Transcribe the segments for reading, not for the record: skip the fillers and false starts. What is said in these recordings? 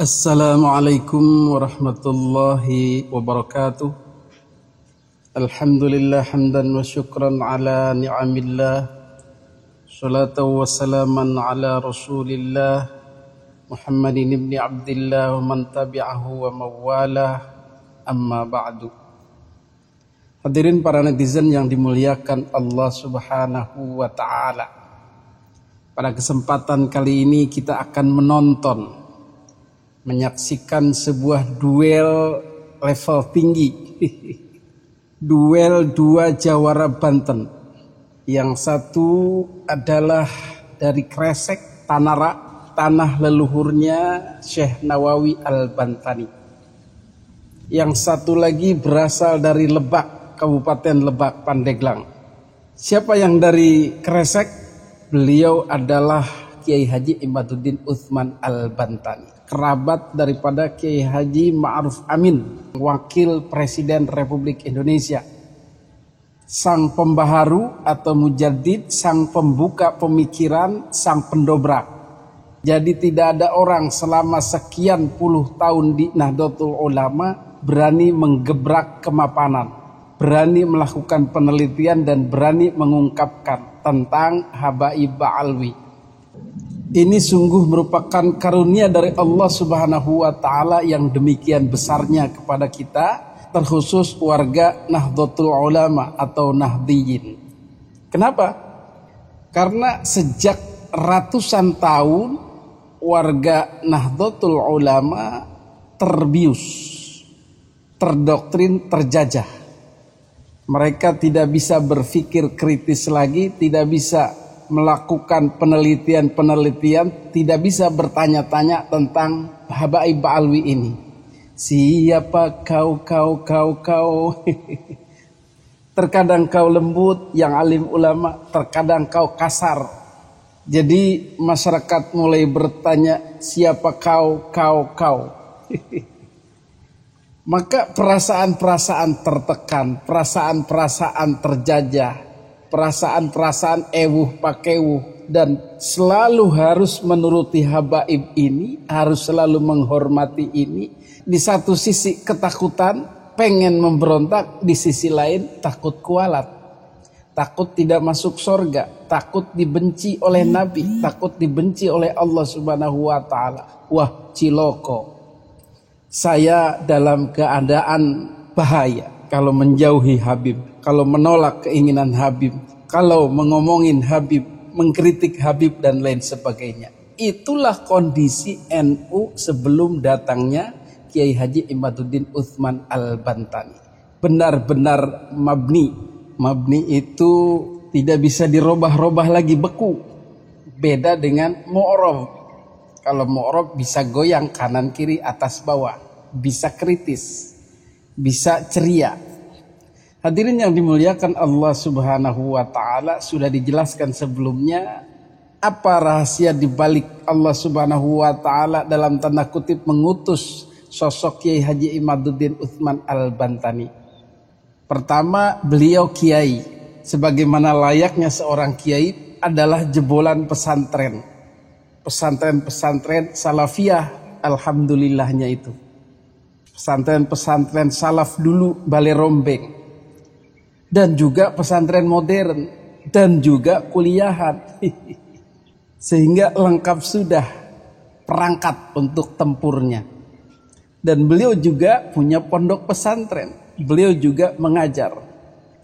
Assalamualaikum warahmatullahi wabarakatuh. Alhamdulillah hamdan wa syukran ala ni'amillah. Salatu wa salaman ala rasulillah Muhammadin ibn Abdillah wa man tabi'ahu wa mawalah. Amma ba'du. Hadirin para netizen yang dimuliakan Allah subhanahu wa ta'ala. Pada kesempatan kali ini kita akan menyaksikan sebuah duel level tinggi. Duel dua jawara Banten. Yang satu adalah dari Kresek, tanah leluhurnya Syekh Nawawi Al-Bantani. Yang satu lagi berasal dari Lebak, Kabupaten Lebak, Pandeglang. Siapa yang dari Kresek? Beliau adalah Kiai Haji Imaduddin Utsman Al-Bantani, kerabat daripada Kiai Haji Ma'ruf Amin, wakil Presiden Republik Indonesia, sang pembaharu atau mujaddid, sang pembuka pemikiran, sang pendobrak. Jadi tidak ada orang selama sekian puluh tahun di Nahdlatul Ulama berani menggebrak kemapanan, berani melakukan penelitian dan berani mengungkapkan tentang habaib ba'alwi. Ini sungguh merupakan karunia dari Allah subhanahu wa ta'ala yang demikian besarnya kepada kita, terkhusus warga Nahdlatul Ulama atau Nahdiyin. Kenapa? Karena sejak ratusan tahun warga Nahdlatul Ulama terbius, terdoktrin, terjajah. Mereka tidak bisa berpikir kritis lagi, tidak bisa melakukan penelitian, tidak bisa bertanya-tanya tentang habaib ba'alwi ini. Siapa kau? Terkadang kau lembut, yang alim ulama, terkadang kau kasar. Jadi masyarakat mulai bertanya, siapa kau? Maka perasaan-perasaan tertekan, perasaan-perasaan terjajah, perasaan-perasaan ewuh pakewuh, dan selalu harus menuruti habaib ini, harus selalu menghormati ini. Di satu sisi ketakutan, pengen memberontak, di sisi lain takut kualat, takut tidak masuk surga, takut dibenci oleh Nabi, takut dibenci oleh Allah subhanahu wa ta'ala. Wah, ciloko, saya dalam keadaan bahaya kalau menjauhi Habib, kalau menolak keinginan Habib, kalau mengomongin Habib, mengkritik Habib dan lain sebagainya. Itulah kondisi NU sebelum datangnya Kiai Haji Imaduddin Utsman Al-Bantani. Benar-benar mabni. Mabni itu tidak bisa dirubah-rubah lagi, beku. Beda dengan mu'rab. Kalau mu'rab bisa goyang kanan kiri atas bawah, bisa kritis, bisa ceria. Hadirin yang dimuliakan Allah subhanahu wa ta'ala, sudah dijelaskan sebelumnya apa rahasia dibalik Allah subhanahu wa ta'ala dalam tanda kutip mengutus sosok Kiai Haji Imaduddin Utsman Al-Bantani. Pertama, beliau kiai, sebagaimana layaknya seorang kiai, adalah jebolan pesantren salafiyah, alhamdulillahnya itu. Pesantren salaf dulu, Balai Rombeng, dan juga pesantren modern, dan juga kuliahan. Sehingga lengkap sudah perangkat untuk tempurnya. Dan beliau juga punya pondok pesantren, beliau juga mengajar.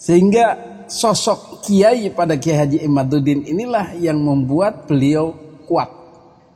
Sehingga sosok kiai pada Kiai Haji Imaduddin inilah yang membuat beliau kuat.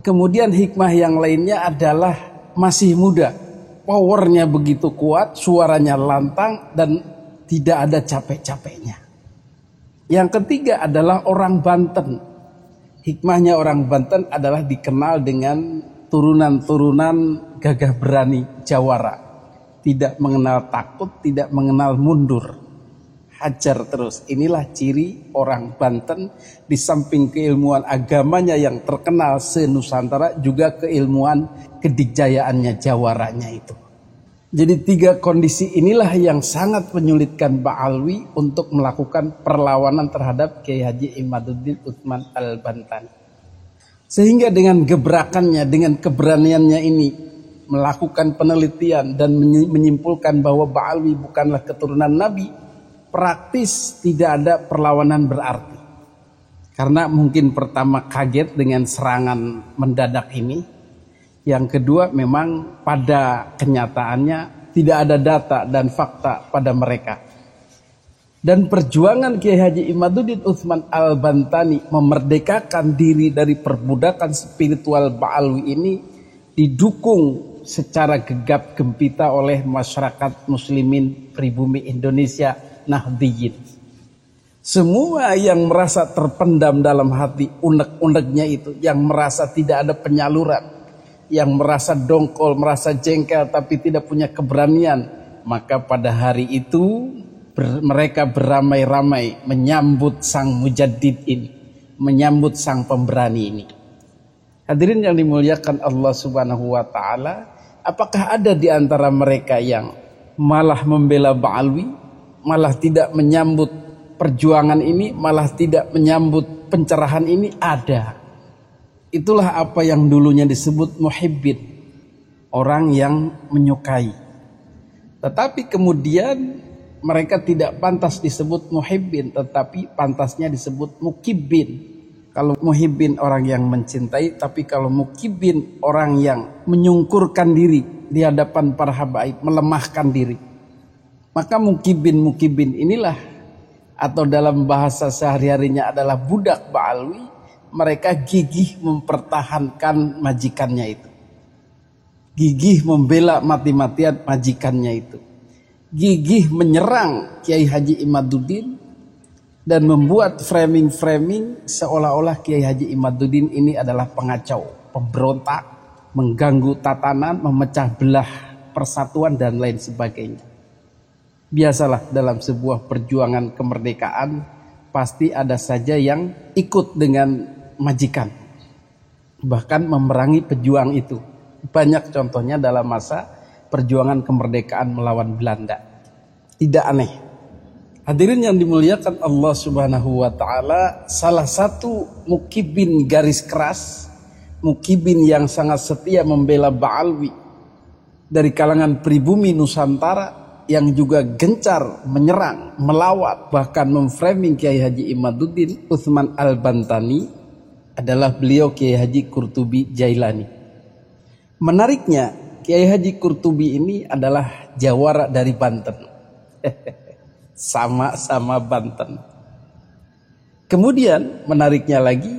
Kemudian hikmah yang lainnya adalah masih muda, powernya begitu kuat, suaranya lantang dan tidak ada capek-capeknya. Yang ketiga adalah orang Banten. Hikmahnya orang Banten adalah dikenal dengan turunan-turunan gagah berani jawara. Tidak mengenal takut, tidak mengenal mundur. Hajar terus. Inilah ciri orang Banten. Di samping keilmuan agamanya yang terkenal se-Nusantara, juga keilmuan kedikjayaannya, jawaranya itu. Jadi tiga kondisi inilah yang sangat menyulitkan Ba'alwi untuk melakukan perlawanan terhadap Kiai Haji Imaduddin Utsman Al-Bantani. Sehingga dengan gebrakannya, dengan keberaniannya ini, melakukan penelitian dan menyimpulkan bahwa Ba'alwi bukanlah keturunan Nabi, praktis tidak ada perlawanan berarti. Karena mungkin pertama kaget dengan serangan mendadak ini. Yang kedua memang pada kenyataannya tidak ada data dan fakta pada mereka. Dan perjuangan Kiai Haji Imaduddin Utsman Al-Bantani memerdekakan diri dari perbudakan spiritual Ba'alwi ini didukung secara gegap gempita oleh masyarakat muslimin pribumi Indonesia Nahdliyin. Semua yang merasa terpendam dalam hati unek-uneknya itu, yang merasa tidak ada penyaluran, yang merasa dongkol, merasa jengkel tapi tidak punya keberanian, maka pada hari itu mereka beramai-ramai menyambut sang mujaddid ini, menyambut sang pemberani ini. Hadirin yang dimuliakan Allah Subhanahu wa taala, apakah ada di antara mereka yang malah membela Ba'alwi, malah tidak menyambut perjuangan ini, malah tidak menyambut pencerahan ini? Ada. Itulah apa yang dulunya disebut muhibbin, orang yang menyukai. Tetapi kemudian mereka tidak pantas disebut muhibbin, tetapi pantasnya disebut mukibbin. Kalau muhibbin orang yang mencintai, tapi kalau mukibbin orang yang menyungkurkan diri di hadapan para habaib, melemahkan diri. Maka mukibbin inilah, atau dalam bahasa sehari-harinya adalah budak Ba'alwi, mereka gigih mempertahankan majikannya itu. Gigih membela mati-matian majikannya itu. Gigih menyerang Kiai Haji Imaduddin dan membuat framing-framing seolah-olah Kiai Haji Imaduddin ini adalah pengacau, pemberontak, mengganggu tatanan, memecah belah persatuan dan lain sebagainya. Biasalah dalam sebuah perjuangan kemerdekaan pasti ada saja yang ikut dengan majikan, bahkan memerangi pejuang itu. Banyak contohnya dalam masa perjuangan kemerdekaan melawan Belanda. Tidak aneh. Hadirin yang dimuliakan Allah Subhanahu wa taala, salah satu mukibbin garis keras, mukibbin yang sangat setia membela Ba'alwi dari kalangan pribumi Nusantara, yang juga gencar menyerang, melawat, bahkan memframing Kiai Haji Imaduddin Utsman Al-Bantani adalah beliau Kiai Haji Qurtubi Jailani. Menariknya, Kiai Haji Qurtubi ini adalah jawara dari Banten. Sama-sama Banten. Kemudian menariknya lagi,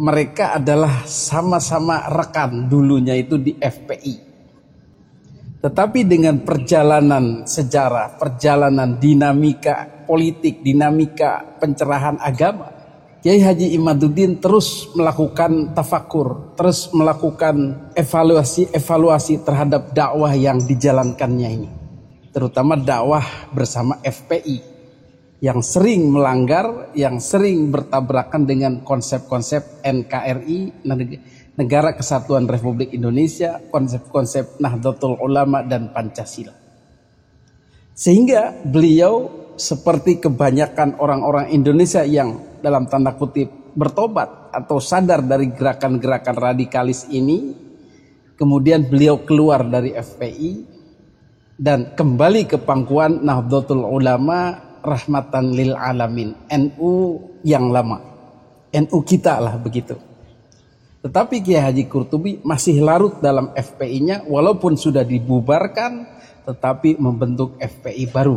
mereka adalah sama-sama rekan dulunya itu di FPI. Tetapi dengan perjalanan sejarah, perjalanan dinamika politik, dinamika pencerahan agama, Kiai Haji Imaduddin terus melakukan tafakur, terus melakukan evaluasi terhadap dakwah yang dijalankannya ini. Terutama dakwah bersama FPI yang sering melanggar, yang sering bertabrakan dengan konsep-konsep NKRI, Negara Kesatuan Republik Indonesia, konsep-konsep Nahdlatul Ulama dan Pancasila. Sehingga beliau seperti kebanyakan orang-orang Indonesia yang dalam tanda kutip bertobat atau sadar dari gerakan-gerakan radikalis ini, kemudian beliau keluar dari FPI dan kembali ke pangkuan Nahdlatul Ulama Rahmatan lil Alamin, NU yang lama, NU kita lah begitu. Tetapi Kiai Haji Qurtubi masih larut dalam FPI-nya, walaupun sudah dibubarkan, tetapi membentuk FPI baru.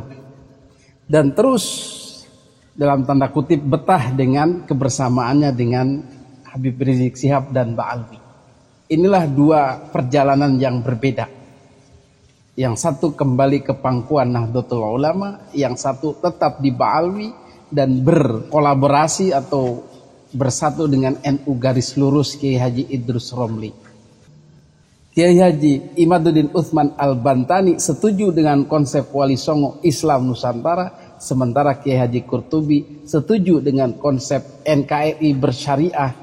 Dan terus dalam tanda kutip betah dengan kebersamaannya dengan Habib Rizik Syihab dan Ba'alwi. Inilah dua perjalanan yang berbeda. Yang satu kembali ke pangkuan Nahdlatul Ulama, yang satu tetap di Ba'alwi dan berkolaborasi atau bersatu dengan NU garis lurus Kiai Haji Idrus Romli. Kiai Haji Imaduddin Utsman Al-Bantani setuju dengan konsep Wali Songo Islam Nusantara, sementara Kiai Haji Qurtubi setuju dengan konsep NKRI bersyariah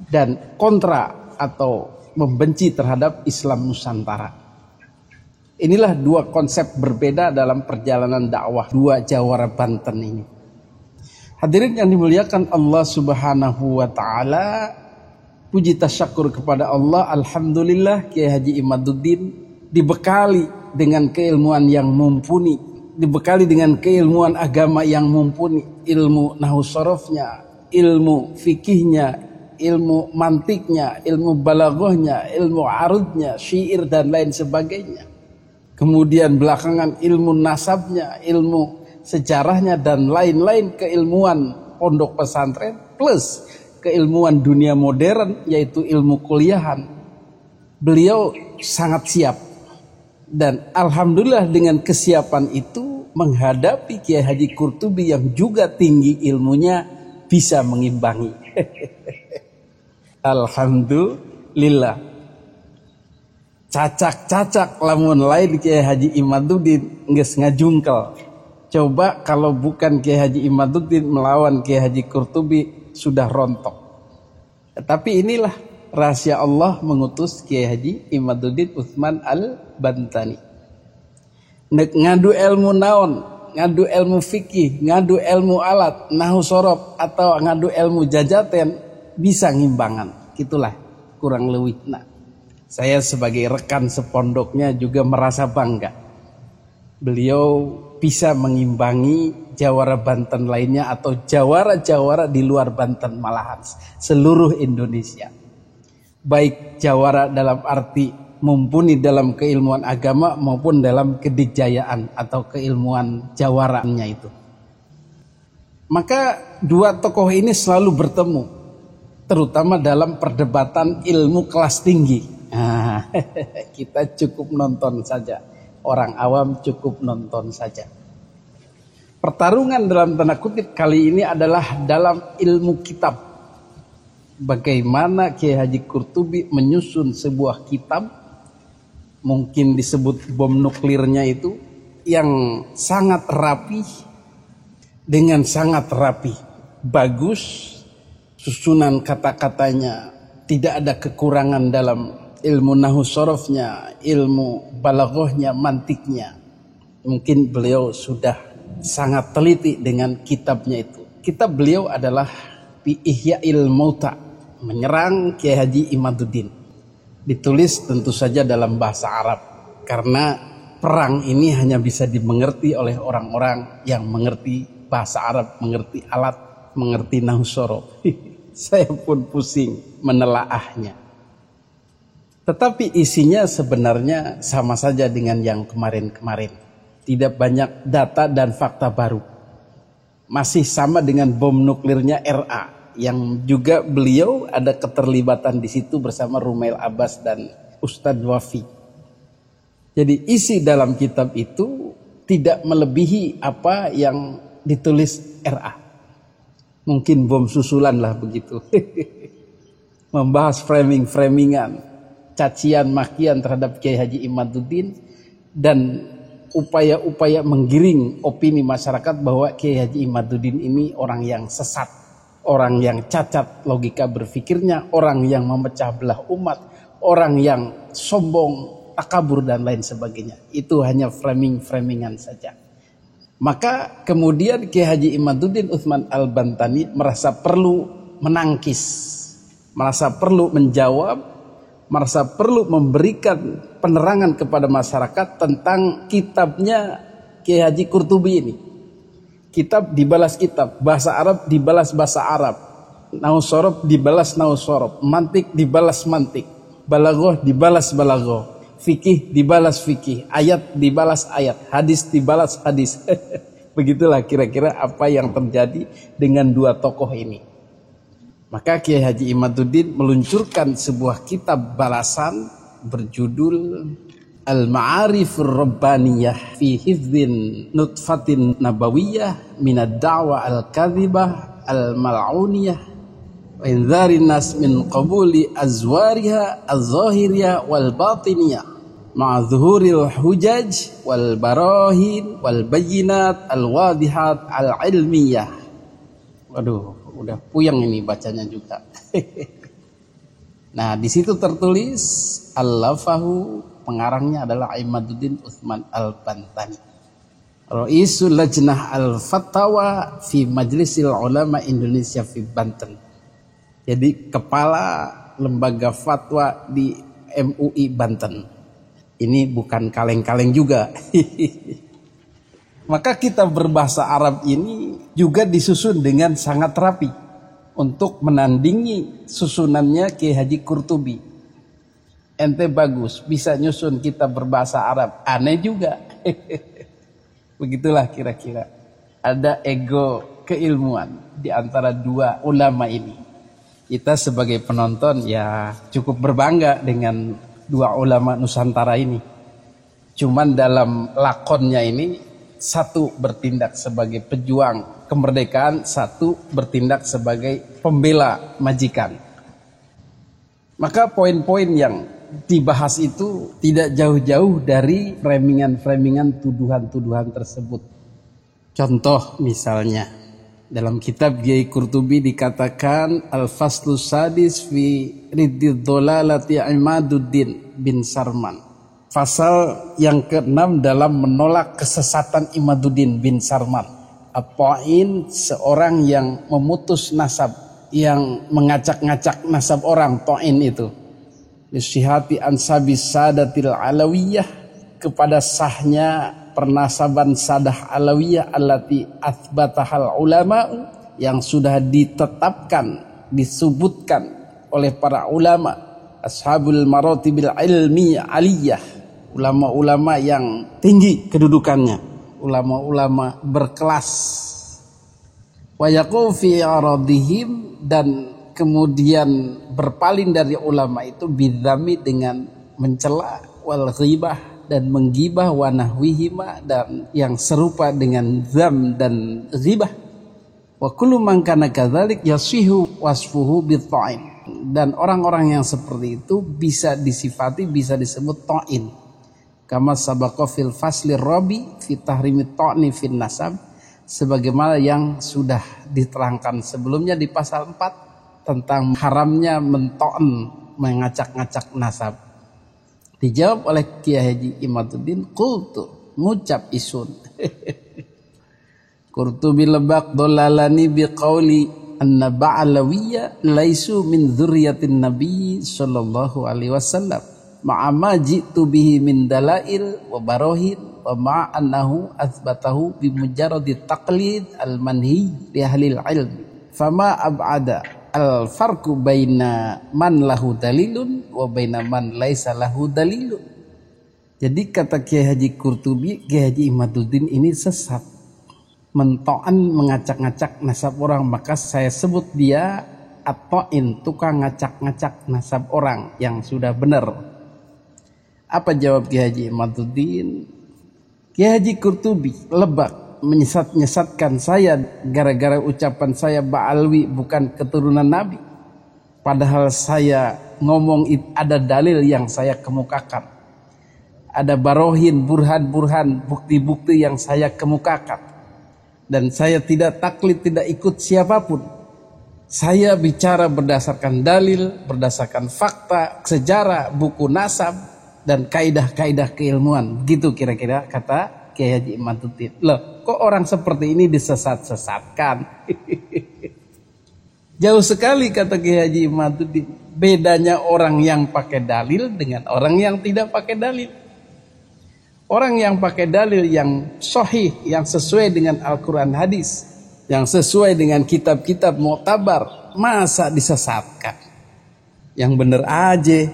dan kontra atau membenci terhadap Islam Nusantara. Inilah dua konsep berbeda dalam perjalanan dakwah dua jawara Banten ini. Hadirin yang dimuliakan Allah Subhanahu wa taala, Puji tasyakur kepada Allah, alhamdulillah Kiai Haji Imaduddin dibekali dengan keilmuan yang mumpuni, dibekali dengan keilmuan agama yang mumpuni, ilmu nahwu sharafnya, ilmu fikihnya, ilmu mantiknya, ilmu balaghahnya, ilmu arudnya, syair dan lain sebagainya. Kemudian belakangan ilmu nasabnya, ilmu sejarahnya dan lain-lain keilmuan pondok pesantren plus keilmuan dunia modern yaitu ilmu kuliahan. Beliau sangat siap dan alhamdulillah dengan kesiapan itu menghadapi Kiai Haji Qurtubi yang juga tinggi ilmunya bisa mengimbangi. Alhamdulillah. Cacak-cacak lamun lain Kiai Haji Imaduddin geus ngajungkel. Coba kalau bukan Kiai Haji Imaduddin melawan Kiai Haji Qurtubi sudah rontok. Tapi inilah rahasia Allah mengutus Kiai Haji Imaduddin Utsman Al-Bantani. Nek ngadu ilmu naon, ngadu ilmu fikih, ngadu ilmu alat, nahwu sorof atau ngadu ilmu jajaten bisa ngimbangan. Gitulah kurang lebih. Nah, saya sebagai rekan sepondoknya juga merasa bangga. Beliau bisa mengimbangi jawara Banten lainnya atau jawara-jawara di luar Banten malahan seluruh Indonesia. Baik jawara dalam arti mumpuni dalam keilmuan agama maupun dalam kedikjayaan atau keilmuan jawaranya itu. Maka dua tokoh ini selalu bertemu, terutama dalam perdebatan ilmu kelas tinggi. Nah, kita cukup nonton saja. Orang awam cukup nonton saja. Pertarungan dalam tanda kutip kali ini adalah dalam ilmu kitab. Bagaimana Kiai Haji Qurtubi menyusun sebuah kitab, mungkin disebut bom nuklirnya itu, yang sangat rapi, dengan sangat rapi, bagus, susunan kata-katanya, tidak ada kekurangan dalam ilmu nahwu sharafnya, ilmu balaghahnya, mantiknya. Mungkin beliau sudah sangat teliti dengan kitabnya itu. Kitab beliau adalah Fi Ihya'il Mauta, menyerang Kiai Haji Imaduddin. Ditulis tentu saja dalam bahasa Arab karena perang ini hanya bisa dimengerti oleh orang-orang yang mengerti bahasa Arab, mengerti alat, mengerti nahwu sharaf. Saya pun pusing menelaahnya. Tetapi isinya sebenarnya sama saja dengan yang kemarin-kemarin. Tidak banyak data dan fakta baru. Masih sama dengan bom nuklirnya RA yang juga beliau ada keterlibatan di situ bersama Rumail Abbas dan Ustadz Wafi. Jadi isi dalam kitab itu tidak melebihi apa yang ditulis RA. Mungkin bom susulan lah begitu. Membahas framing-framingan, cacian makian terhadap Kiai Haji Imaduddin dan upaya-upaya menggiring opini masyarakat bahwa Kiai Haji Imaduddin ini orang yang sesat, orang yang cacat logika berfikirnya, orang yang memecah belah umat, orang yang sombong, takabur dan lain sebagainya. Itu hanya framing-framingan saja. Maka kemudian Kiai Haji Imaduddin Utsman Al-Bantani merasa perlu menangkis, merasa perlu menjawab, merasa perlu memberikan penerangan kepada masyarakat tentang kitabnya Kiai Haji Qurtubi ini. Kitab dibalas kitab, bahasa Arab dibalas bahasa Arab, nahwu sharaf dibalas nahwu sharaf, mantik dibalas mantik, balaghah dibalas balaghah, fikih dibalas fikih, ayat dibalas ayat, hadis dibalas hadis. Begitulah kira-kira apa yang terjadi dengan dua tokoh ini. Maka Kiai Haji Imaduddin meluncurkan sebuah kitab balasan berjudul Al-Ma'arifur Rabbaniyah fi Hifdzin Nutfatin Nabawiyah Minad Da'wa Al-Kadhibah Al-Mal'uniyah wa Inzarin Nas min Qabuli Azwariha Az-Zahiriyah Wal-Batiniyah ma'a Zuhuril Hujaj Wal-Barahin Wal-Bayinat Al-Wadihat Al-Ilmiyah. Waduh, udah puyeng ini bacanya juga. Nah, di situ tertulis Al-Lafahu, pengarangnya adalah Imaduddin Utsman Al-Bantani. Raisul Lajnah Al-Fatawa fi Majlisil Ulama Indonesia fi Banten. Jadi kepala lembaga fatwa di MUI Banten. Ini bukan kaleng-kaleng juga. Maka kitab berbahasa Arab ini juga disusun dengan sangat rapi untuk menandingi susunannya Kiai Haji Qurtubi. Ente bagus bisa nyusun kitab berbahasa Arab, aneh juga. Begitulah kira-kira. Ada ego keilmuan di antara dua ulama ini. Kita sebagai penonton ya cukup berbangga dengan dua ulama Nusantara ini. Cuman dalam lakonnya ini, satu bertindak sebagai pejuang kemerdekaan, satu bertindak sebagai pembela majikan. Maka poin-poin yang dibahas itu tidak jauh-jauh dari framingan-framingan tuduhan-tuduhan tersebut. Contoh misalnya dalam kitab Kiai Qurtubi dikatakan Al-Faslu Sadis fi Riddid Dolalati Imaduddin bin Sarman. Pasal yang ke-6 dalam menolak kesesatan Imaduddin bin Sarman. At-Ta'in, seorang yang memutus nasab, yang mengacak-ngacak nasab orang, Ta'in itu. Lisihati ansabis sadatil alawiyah, kepada sahnya pernasaban sadah alawiyah allati athbatahal ulama, yang sudah ditetapkan, disebutkan oleh para ulama, ashabul maratibil ilmi aliyah, ulama-ulama yang tinggi kedudukannya, ulama-ulama berkelas. Wa yaqu fi aradihim, dan kemudian berpaling dari ulama itu bidzami, dengan mencela, wal ghibah, dan menggibah, wa nahwihima, dan yang serupa dengan zam dan ghibah. Wa kullu man kana kadzalik yasihu wasfuhu bitta'in, dan orang-orang yang seperti itu bisa disifati, bisa disebut ta'in. Kama sabaqa fil fasli rabi fi tahrimit ta'ni fin nasab, sebagaimana yang sudah diterangkan sebelumnya di pasal 4 tentang haramnya mento'en, mengacak-ngacak nasab. Dijawab oleh Kiai Haji Imaduddin, qultu, ngucap isun. Qurtubi lebak dolalani biqauli anna ba'alawiyya laisu min dzurriyyatin nabi sallallahu alaihi wasallam ma'ama jitu bihi min dalail wa barohin wa ma'annahu athbatahu bimujarradi taqlid al-manhi li ahlil ilm fama ab'ada al-farqu baina man lahu dalilun wa baina man laisa lahu dalilun. Jadi kata Kiai Haji Qurtubi, Kiai Haji Imaduddin ini sesat, mento'an, mengacak-ngacak nasab orang, maka saya sebut dia at-ta'in, tukang ngacak-ngacak nasab orang yang sudah benar. Apa jawab Kiai Haji Imaduddin? Kiai Haji Qurtubi lebak, menyesat-nyesatkan saya gara-gara ucapan saya Ba'alwi bukan keturunan Nabi. Padahal saya ngomong ada dalil yang saya kemukakan, ada barohin, burhan-burhan, bukti-bukti yang saya kemukakan, dan saya tidak taklid, tidak ikut siapapun. Saya bicara berdasarkan dalil, berdasarkan fakta, sejarah, buku nasab, dan kaidah-kaidah keilmuan. Gitu kira-kira kata Kiai Haji Imaduddin. Loh, kok orang seperti ini disesat-sesatkan? Jauh sekali kata Kiai Haji Imaduddin. Bedanya orang yang pakai dalil dengan orang yang tidak pakai dalil. Orang yang pakai dalil yang sahih, yang sesuai dengan Al-Quran hadis, yang sesuai dengan kitab-kitab mu'tabar, masa disesatkan? Yang bener aja.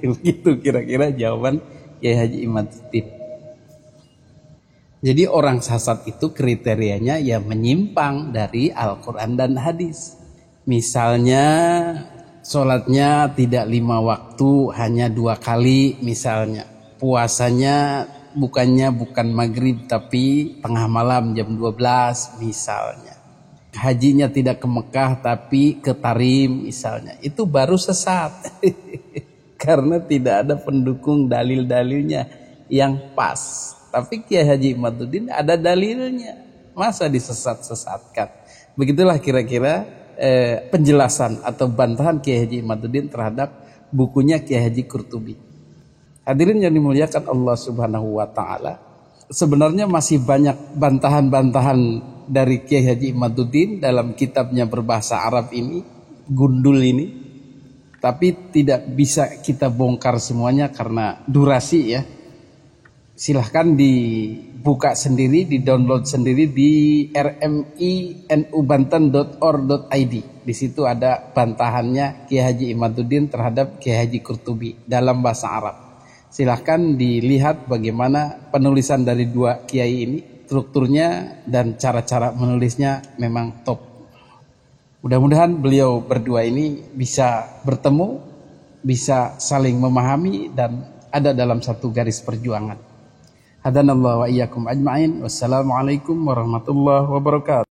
Begitu kira-kira jawaban Kiai Haji Imaduddin. Jadi orang sesat itu kriterianya ya menyimpang dari Al-Quran dan hadis. Misalnya sholatnya tidak 5 waktu, hanya 2 kali misalnya. Puasanya bukan maghrib tapi tengah malam jam 12 misalnya. Hajinya tidak ke Mekah tapi ke Tarim misalnya. Itu baru sesat. Karena tidak ada pendukung dalil-dalilnya yang pas. Tapi Kiai Haji Imaduddin ada dalilnya, masa disesat-sesatkan? Begitulah kira-kira penjelasan atau bantahan Kiai Haji Imaduddin terhadap bukunya Kiai Haji Qurtubi. Hadirin yang dimuliakan Allah Subhanahu wa taala, sebenarnya masih banyak bantahan-bantahan dari Kiai Haji Imaduddin dalam kitabnya berbahasa Arab ini, Gundul ini. Tapi tidak bisa kita bongkar semuanya karena durasi ya. Silahkan dibuka sendiri, di-download sendiri di rminubanten.or.id. Di situ ada bantahannya Kiai Haji Imaduddin terhadap Kiai Haji Qurtubi dalam bahasa Arab. Silahkan dilihat bagaimana penulisan dari dua kiai ini, strukturnya dan cara-cara menulisnya memang top. Mudah-mudahan beliau berdua ini bisa bertemu, bisa saling memahami dan ada dalam satu garis perjuangan. Hadanallahu wa iyyakum ajma'in. Wassalamualaikum warahmatullahi wabarakatuh.